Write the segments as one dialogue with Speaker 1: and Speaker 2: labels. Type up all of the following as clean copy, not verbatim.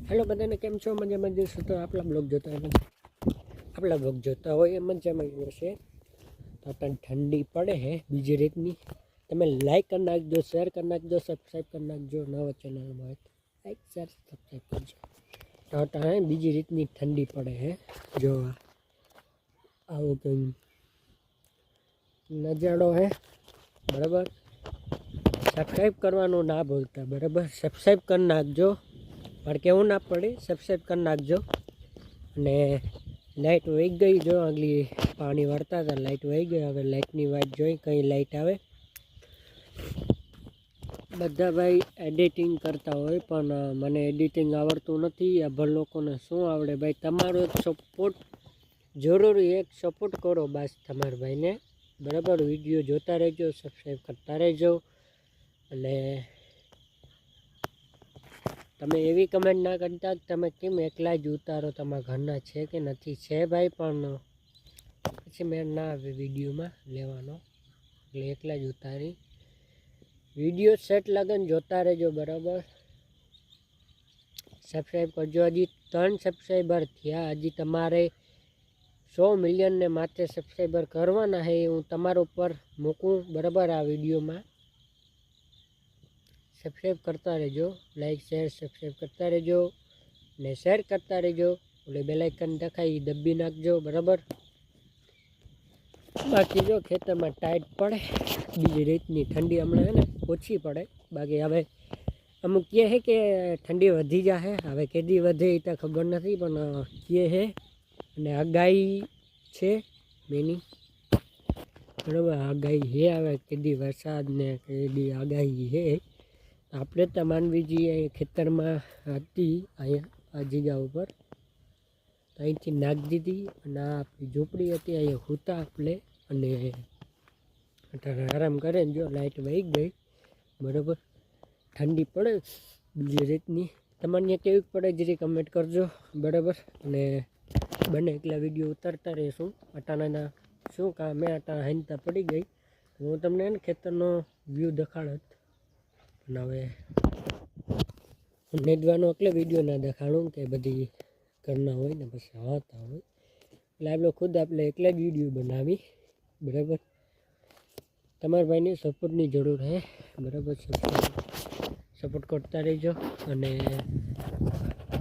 Speaker 1: Hello बधाने केम छो मजा में जशो तो आपला ब्लॉग जोता हो ये मजा में जशे तो आता ठंडी पड़े है बीजी रीतनी तमे लाइक कर नाखजो शेर कर नाखजो सब्सक्राइब कर नाखजो नवा चैनल में लाइक शेर सब्सक्राइब करजो तो आता है बीजी रीतनी ठंडी पड़े है जो आवो कई नजारो है बराबर। सब्सक्राइब करवानो ना भूलता बराबर सब्सक्राइब कर नाखजो पर केवू ना पड़े सब्सक्राइब कर नाखजो। ने लाइट वही गई जो अगली पानी वरता था लाइट वही गई हवे लाइटनी वाट जोई कई लाइट आवे। बधा भाई एडिटिंग करता होय पण मने एडिटिंग आवड़तुं नथी। आ भल लोकोने शुं आवड़े भाई तमारो एक सपोर्ट जरूरी एक सपोर्ट करो बस तमार भाई ने बराबर। विडियो जोता रहेजो सब्सक्राइब करता रहेजो अने तमे एवी कमेंट ना करता तमे केम एकला ज उतारो तमारा घरना छे के नथी छे भाई पण पछी मैं ना आवे विडियो में लेवानो એટલે એકલા જ ઉતારી વિડીયો સેટ લગન જોતા રહેજો બરાબર। સબસ્ક્રાઈબ કરજો હજી 3 સબસ્ક્રાઈબર થયા હજી તમારે 100 મિલિયન ને માથે સબસ્ક્રાઈબર કરવાના છે હું તમારા ઉપર મૂકું બરાબર। આ વિડીયોમાં सब्सक्राइब करता रहो लाइक शेर सब्सक्राइब करता रहो ने शेर करता रहो बोले बेल आइकन दबाई दबी नाखजो बराबर। बाकी जो खेतर में टाइट पड़े बीजी रीतनी ठंडी हमणे है ने ओछी पड़े बाकी हवे अमुक कहे है कि ठंडी वधी जाए हवे केदी वधे तो खबर नहीं पण कहे है ने आगाही छे मेनी बराबर। आगाही है हवे केदी वरसाद ने केदी आगाही है આપણે તો માનવીજી અહીં ખેતરમાં હતી અહીંયા આ જગ્યા ઉપર અહીંથી નાખી દીધી અને આ આપણી ઝૂંપડી હતી અહીંયા હુતા આપણે અને અત્યારે આરામ કરે જો લાઇટ વહી ગઈ બરાબર। ઠંડી પડે બીજી રીતની તમારે કેવી પડે જરી કમેન્ટ કરજો બરાબર। અને બને એકલા વિડીયો ઉતારતા રહીશું અટાણાના શું કામ અટાણા હાંજતા પડી ગઈ હું તમને ખેતરનો વ્યૂ દેખાડત હવે નેદવાનો એટલે વિડીયો ના દેખાડું કે બધી ઘરના હોય ને પછી આવતા હોય એટલે આપણે ખુદ આપણે એકલા જ વિડીયો બનાવી બરાબર। તમારા ભાઈને સપોર્ટની જરૂર છે બરાબર। સપોર્ટ કરતા રહેજો અને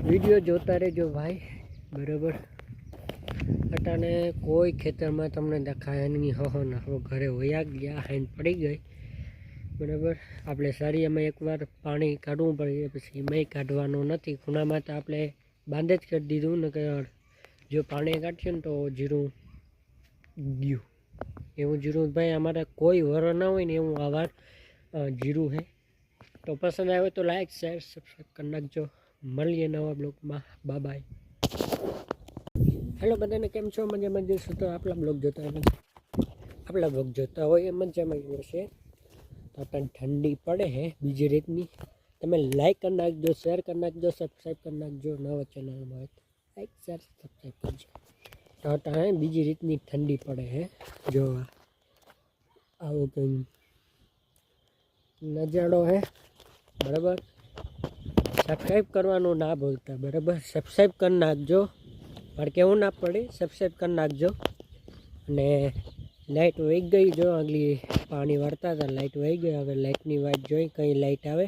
Speaker 1: વિડીયો જોતા રહેજો ભાઈ બરાબર। અટાણે કોઈ ખેતરમાં તમને દેખાય નહીં હો ના હો ઘરે હોયા ગયા હાઈન પડી ગઈ बराबर। આપણે સારીમાં એકવાર પાણી કાઢવું પડે પછી મેં કાઢવાનો નથી ખૂણામાં તો આપણે બાંધ જ કરી દીધું ને કે જો પાણી કાઢશે ને તો જીરું ગયું એવું જીરું ભાઈ અમારે કોઈ વરો ના હોય ને એવું આવાર જીરું है तो पसंद आए तो लाइक शेयर सब्सक्राइब कर नाखजो। મળીએ નવા બ્લોગમાં બાય બાય। હેલો બધાને કેમ છો મજામાં જશો તો આપલા બ્લોગ જોતા હોય એ મજામાં જશે तो अपन ठंडी पड़े है बीजी रीतनी तमे लाइक कर नाखजो शेर कर नाखजो सब्सक्राइब कर नाखजो नवा चैनल में लाइक शेर सब्सक्राइब करजो तो आता है बीजी रीतनी ठंडी पड़े है जो आवो कई नजारो है बराबर। सब्सक्राइब करवानो ना भूलता बराबर सब्सक्राइब कर नाखजो पर केवू ना पड़े सब्सक्राइब कर नाखजो। ने लाइट वही गई जो अगली पानी वरता था लाइट वही गई हवे लाइटनी वाट जोई कई लाइट आवे।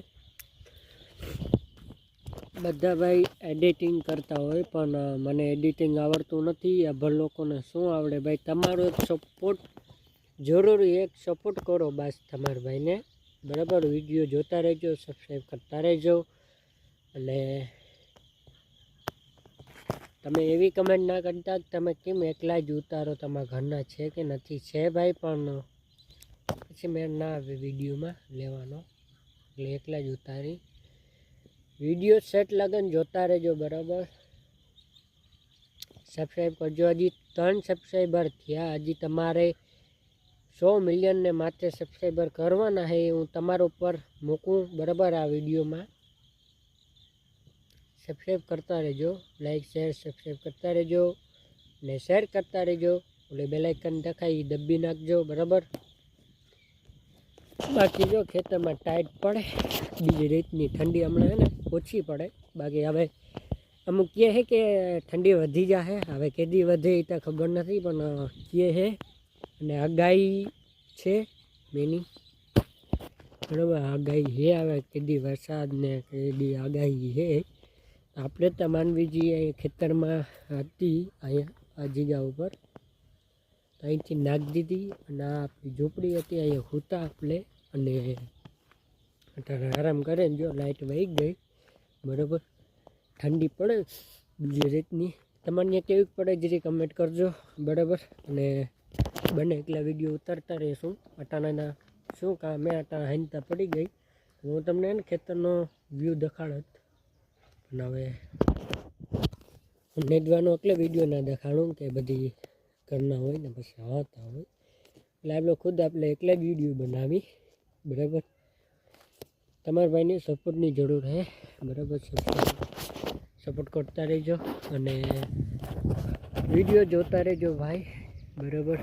Speaker 1: बधा भाई एडिटिंग करता होय पण मने एडिटिंग आवड़तुं नथी। आ भल लोकोने शुं आवड़े भाई तमारो एक सपोर्ट जरूरी एक सपोर्ट करो बस तमारा भाई ने बराबर। विडियो जोता रहेजो सब्सक्राइब करता रहेजो अने तमे एवी कमेंट ना करता तमे केम एकला ज उतारो तमारा घरना छे के नथी छे भाई पण पछी मैं ना आवे विडियो में लेवानो એટલે એકલા જ ઉતારી વિડીયો સેટ લગન જોતા રહેજો બરાબર। સબસ્ક્રાઈબ કરજો હજી 3 સબસ્ક્રાઈબર થયા હજી તમારે 100 મિલિયન ને માથે સબસ્ક્રાઈબર કરવાના છે હું તમારા ઉપર મૂકું બરાબર। આ વિડીયોમાં सब्सक्राइब करता रहो लाइक शेर सब्सक्राइब करता रहो ने शेर करता रहो बोले बेल आइकन दबाई दबी नाखजो बराबर। बाकी जो खेतर में टाइट पड़े बीजी रीतनी ठंडी हमणे है ने ओछी पड़े बाकी हवे અમુક કહે છે કે ઠંડી વધી જશે, હવે કેદી વધે એ તો ખબર નથી, પણ કહે છે અને આગાહી છે મેની, બરાબર. આગાહી છે, હવે કેદી વરસાદ ને કેદી આગાહી છે. આપણે તો માનવીજી અહીં ખેતરમાં હતી, અહીંયા આ જગ્યા ઉપર અહીંથી નાખી દીધી, અને આ આપણી ઝૂંપડી હતી, અહીંયા સૂતા આપણે, અને અત્યારે આરામ કરે ને જો લાઇટ વહી ગઈ, બરાબર. ઠંડી પડે બીજી રીતની, તમારે કેવી પડે જરી કમેન્ટ કરજો, બરાબર. અને બને એટલા વિડીયો ઉતારતા રહીશું. અટાણાના શું કામ મેં અટાણા હાંજતા પડી ગઈ, હું તમને ને ખેતરનો વ્યૂ દેખાડત, પણ હવે નેદવાનો એટલે વિડીયો ના દેખાડું કે બધી ઘરના હોય ને પછી આવતા હોય, એટલે આપણે ખુદ આપણે એકલા જ વિડીયો બનાવી, બરાબર. તમારા ભાઈની સપોર્ટની જરૂર છે, બરાબર. સપોર્ટ કરતા રહેજો અને વિડીયો જોતા રહેજો ભાઈ, બરાબર.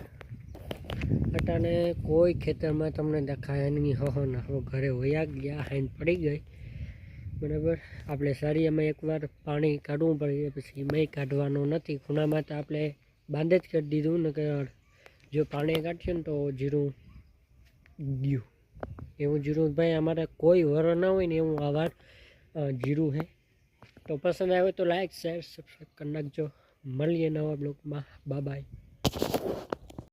Speaker 1: અટાને કોઈ ખેતરમાં તમને દેખાય નહીં, હો ના હો ઘરે વયા ગયા, હાઈન પડી ગઈ, બરાબર. આપણે સારી એમાં એકવાર પાણી કાઢવું પડે, પછી એમાંય કાઢવાનું નથી, ખૂણામાં તો આપણે બાંધે જ કરી દીધું ને કે જો પાણી કાઢશું ને તો જીરું ગયું, એવું જીરું ભાઈ અમારે કોઈ વર ના હોય ને એવું આવાર જીરું છે. તો પસંદ આવે તો લાઈક શેર સબસ્ક્રાઈબ કરી નાખજો. મળીએ નવા બ્લોગમાં, બાય બાય.